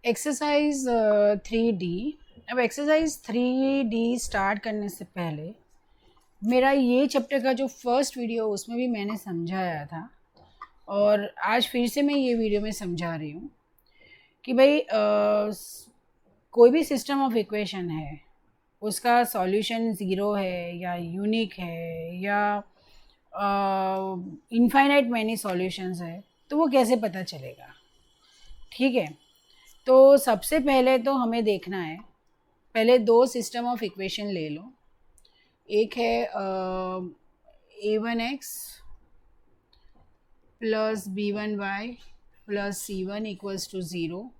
Exercise 3D। अब exercise 3D start करने से पहले मेरा ये चैप्टर का जो फर्स्ट वीडियो उसमें भी मैंने समझाया था और आज फिर से मैं ये वीडियो में समझा रही हूँ कि भाई कोई भी सिस्टम ऑफ इक्वेशन है, उसका सॉल्यूशन ज़ीरो है या यूनिक है या इनफाइनाइट मैनी सॉल्यूशंस है, तो वो कैसे पता चलेगा? ठीक है, तो सबसे पहले तो हमें देखना है, पहले दो सिस्टम ऑफ इक्वेशन ले लो। एक है a1x plus b1y plus c1 equals to zero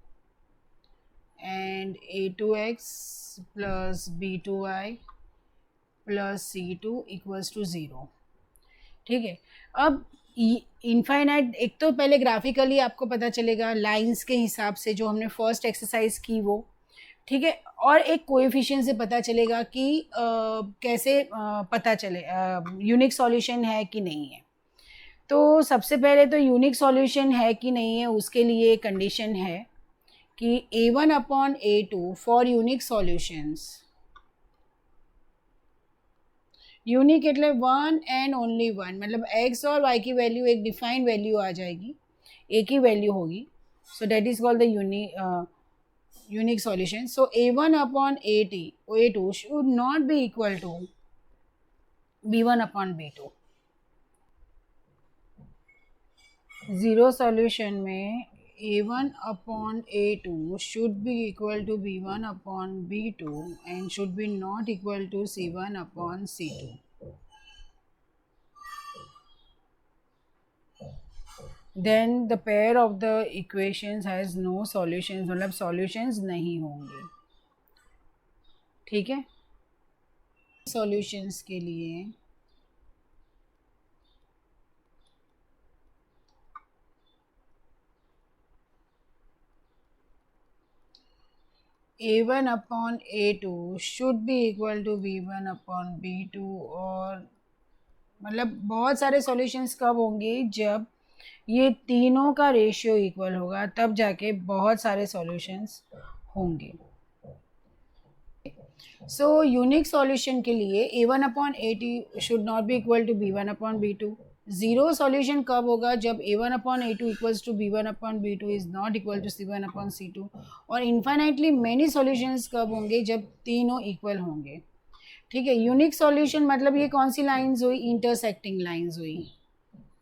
and a2x plus b2y plus c2 equals to zero. ठीक है, अब इनफाइनाइट, एक तो पहले ग्राफिकली आपको पता चलेगा लाइंस के हिसाब से जो हमने फर्स्ट एक्सरसाइज की वो, ठीक है, और एक कोएफिशिएंट से पता चलेगा कि कैसे पता चले यूनिक सॉल्यूशन है कि नहीं है। तो सबसे पहले तो यूनिक सॉल्यूशन है कि नहीं है उसके लिए कंडीशन है कि a1/a2 for unique solutions, unique એટલે वन एंड ओनली वन, मतलब x और y की वैल्यू एक डिफाइंड वैल्यू आ जाएगी, एक ही वैल्यू होगी, so that is called the unique solution. So a1/a2 should not be equal to b1/b2. Zero solution में a1/a2 should be equal to b1/b2 and should be not equal to c1/c2. Then the pair of the equations has no solutions, मतलब solutions नहीं होंगे। ठीक है, solutions के लिए a1/a2 should be equal to b1/b2, और मतलब बहुत सारे सॉल्यूशंस कब होंगे? जब ये तीनों का रेशियो इक्वल होगा, तब जाके बहुत सारे सॉल्यूशंस होंगे। सो यूनिक सॉल्यूशन के लिए a1/a2 should not be equal to b1/b2। Zero solution कब होगा? जब a1/a2 equals to b1/b2 is not equal to c1/c2। और इन्फाइनाइटली मैनी सॉल्यूशंस कब होंगे? जब तीनों इक्वल होंगे। ठीक है, यूनिक सॉल्यूशन मतलब ये कौन सी लाइंस हुई? इंटरसेक्टिंग लाइंस हुई।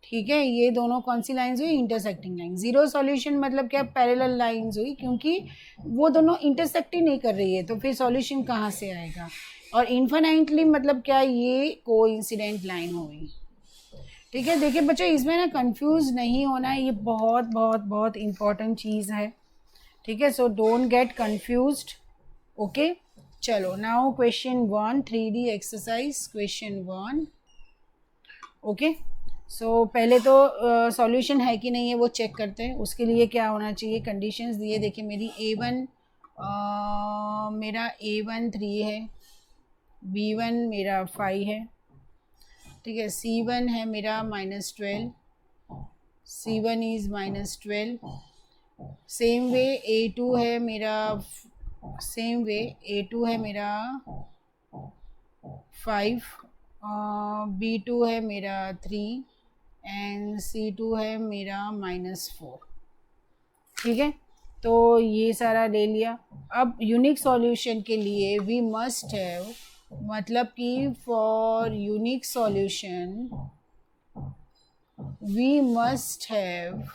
ठीक है, ये दोनों कौन सी लाइंस हुई? Intersecting line. जीरो सॉल्यूशन मतलब क्या? पैरेलल लाइंस हुई, क्योंकि वो दोनों इंटरसेक्ट ही नहीं कर रही है, तो फिर सॉल्यूशन कहाँ से आएगा? और इन्फाइनाइटली मतलब क्या? ये कोइंसिडेंट लाइन हुई। ठीक है, देखिए बच्चों, इसमें ना कंफ्यूज नहीं होना है, ये बहुत बहुत बहुत इंपॉर्टेंट चीज़ है। ठीक है, so don't get confused. Okay, चलो now question 1, 3D exercise question 1। Okay, so पहले तो सॉल्यूशन है कि नहीं है वो चेक करते हैं। उसके लिए क्या होना चाहिए? कंडीशंस दिए, देखिए मेरी a1 मेरा a1 3 है, b1 मेरा 5 है, ठीक है, c1 है मेरा -12, c1 is -12। Same way a2 है मेरा, सेम वे a2 है मेरा 5, b2 है मेरा 3 एंड c2 है मेरा -4। ठीक है, तो ये सारा ले लिया। अब यूनिक सॉल्यूशन के लिए वी मस्ट हैव, मतलब कि for unique solution we must have,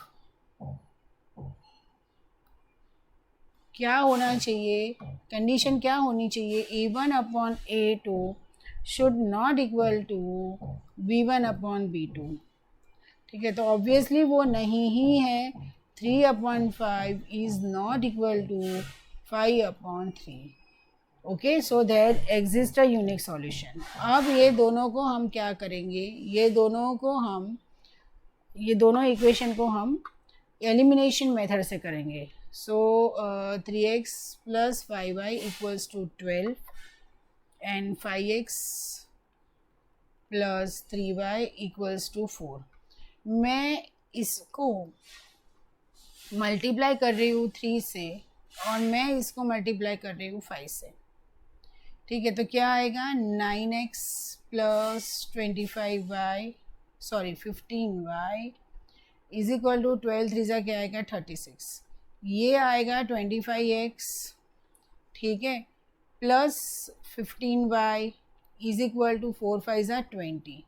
क्या होना चाहिए? कंडीशन क्या होनी चाहिए? a1/a2 should not equal to b1/b2। ठीक है, तो ऑब्वियसली वो नहीं ही है। 3/5 is not equal to 5/3। Okay, so that exist a unique solution. अब ये दोनों को हम क्या करेंगे? ये दोनों इक्वेशन को हम एलिमिनेशन मेथड से करेंगे। So 3x plus 5y equals to 12 and 5x plus 3y equals to 4। मैं इसको मल्टीप्लाई कर रही हूँ 3 से और मैं इसको मल्टीप्लाई कर रही हूँ 5 से। ठीक है, तो क्या आएगा 9x plus 25y, sorry 15y is equal to 12 3 क्या आएगा 36। ये आएगा 25x, ठीक है, plus 15y is equal to 4 5 20।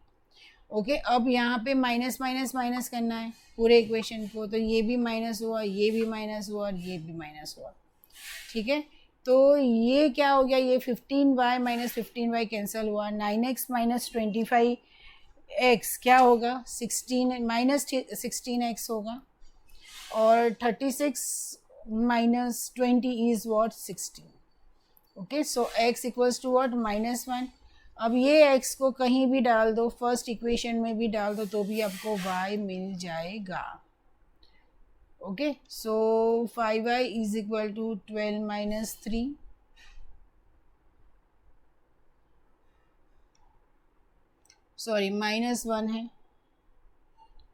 Okay, अब यहाँ पे माइनस माइनस माइनस करना है पूरे इक्वेशन को, तो ये भी माइनस हुआ, ये भी माइनस हुआ और ये भी माइनस हुआ। ठीक है, तो ये क्या हो गया, ये 15y माइनस 15y कैंसिल हुआ, 9x माइनस 25x क्या होगा 16 माइनस 16x होगा, और 36 minus 20 is what 16। Okay, so x equals to what -1। अब ये x को कहीं भी डाल दो, फर्स्ट इक्वेशन में भी डाल दो, तो भी आपको y मिल जाएगा। Okay, so 5y is equal to 12 minus 3, sorry -1 है।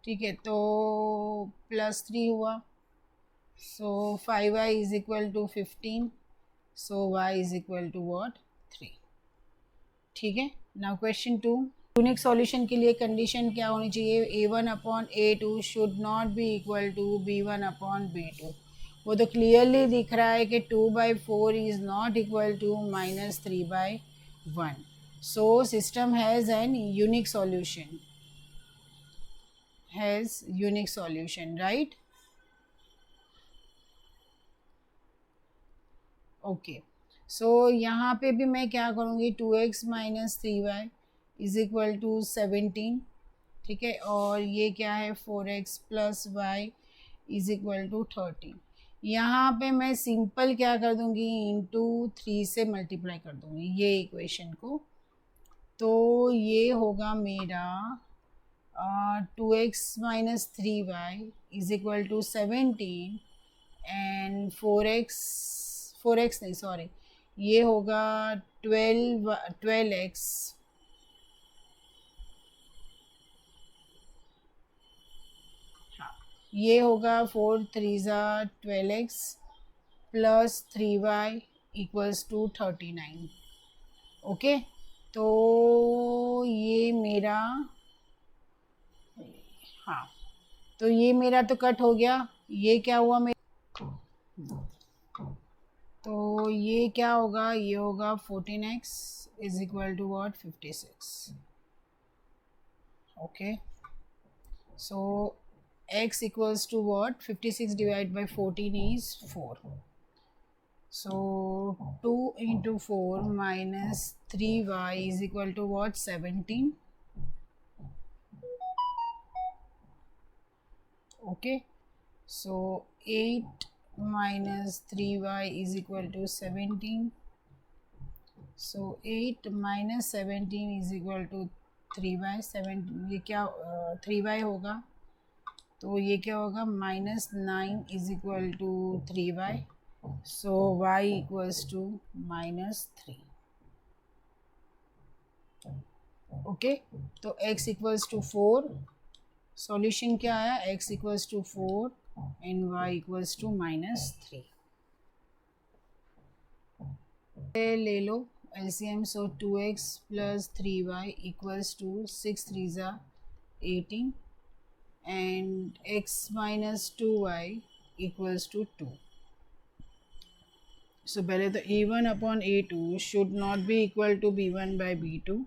ठीक है, तो +3 हुआ, so 5y is equal to 15, so y is equal to what 3। ठीक है, नाउ क्वेश्चन 2, यूनिक सॉल्यूशन के लिए कंडीशन क्या होनी चाहिए, a1/a2 should not be equal to b1/b2। वो तो क्लियरली दिख रहा है कि 2/4 is not equal to -3/1। So system has an unique solution, has unique solution, right. Okay, so यहाँ पे भी मैं क्या करूँगी, 2x minus 3y is equal to 17। ठीक है, और ये क्या है 4x plus y is equal to 30। यहाँ पे मैं सिंपल क्या कर दूँगी, इंटू 3 से मल्टीप्लाई कर दूँगी ये इक्वेशन को, तो ये होगा मेरा 2x minus 3y is equal to 17 and 4x नहीं सॉरी, ये होगा 12x ये होगा 4 3 12x plus 3y equals to 39। Okay, तो ये मेरा, हाँ, तो ये मेरा तो कट हो गया, ये क्या हुआ मेरा, तो ये क्या होगा, ये होगा 14x is equal to what 56। Okay, so x equals to what, 56 divided by 14 is 4, so 2 into 4 minus 3y is equal to what, 17। okay, so 8 minus 3y is equal to 17, so 8 minus 17 is equal to 3y, 7 ये क्या 3y होगा, तो ये क्या होगा -9 is equal to 3y, so y equals to -3। Okay, तो x equals to 4, solution क्या आया, x equals to 4 and y equals to -3। ले लो LCM, so 2x plus 3y equals to 6 3 18 and x minus 2y equals to 2. So पहले तो a1/a2 should not be equal to b1/b2.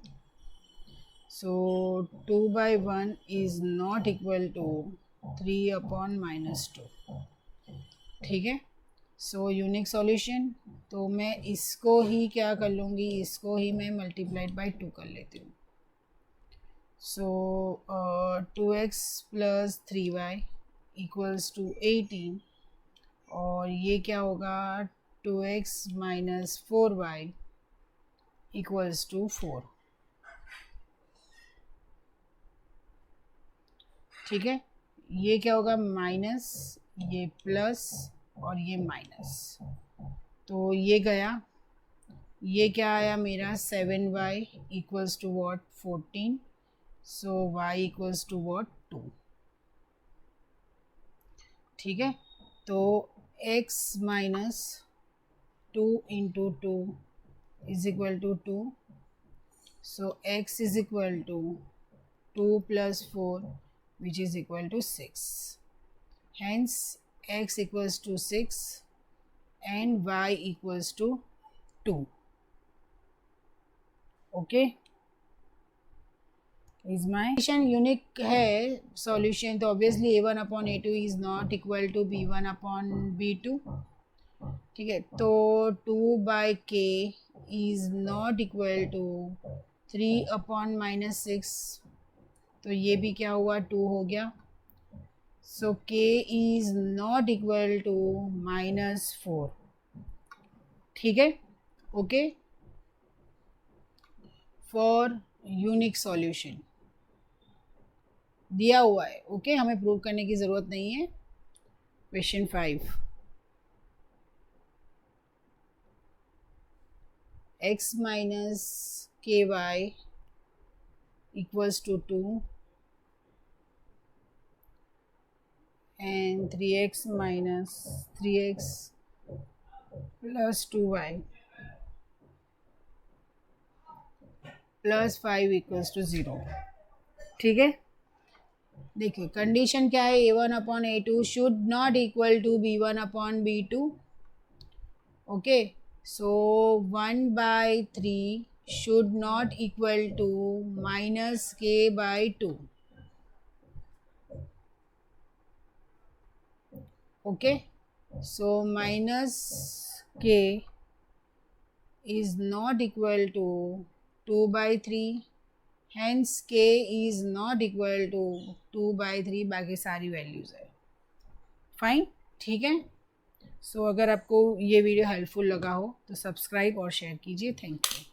So 2/1 is not equal to 3/-2। ठीक है, so unique solution, तो मैं इसको ही क्या कर लूँगी, इसको ही मैं मल्टीप्लाइड बाई 2 कर लेती हूँ। So 2x plus 3y equals to 18, और ये क्या होगा 2x minus 4y equals to 4। ठीक है, ये क्या होगा माइनस, ये प्लस और ये माइनस, तो ये गया, ये क्या आया मेरा 7y equals to what 14, so y equals to what 2। ठीक है, तो x minus 2 into 2 is equal to 2. So x is equal to 2 plus 4, which is equal to 6. Hence x equals to 6 and y equals to 2. Okay, is my solution unique है solution, तो obviously a1 upon a2 is not equal to b1 upon b2. ठीक है, तो 2 by k is not equal to 3 upon -6, तो ये भी क्या हुआ, 2 हो गया. So k is not equal to -4. ठीक है, ओके. फॉर यूनिक सॉल्यूशन दिया हुआ है. ओके, हमें प्रूव करने की ज़रूरत नहीं है. Question 5, x minus k y equals to 2 and 3x minus 3x plus 2y plus 5 equals to 0. ठीक है, देखिए कंडीशन क्या है, a1 upon a2 should not equal to b1 upon b2. Okay, so 1/3 should not equal to -k/2. Okay, so minus k is not equal to 2/3, hence k is not equal to 2/3. बाकी सारी values है. Fine, ठीक है. सो अगर आपको ये video helpful लगा हो तो सब्सक्राइब और शेयर कीजिए. Thank you.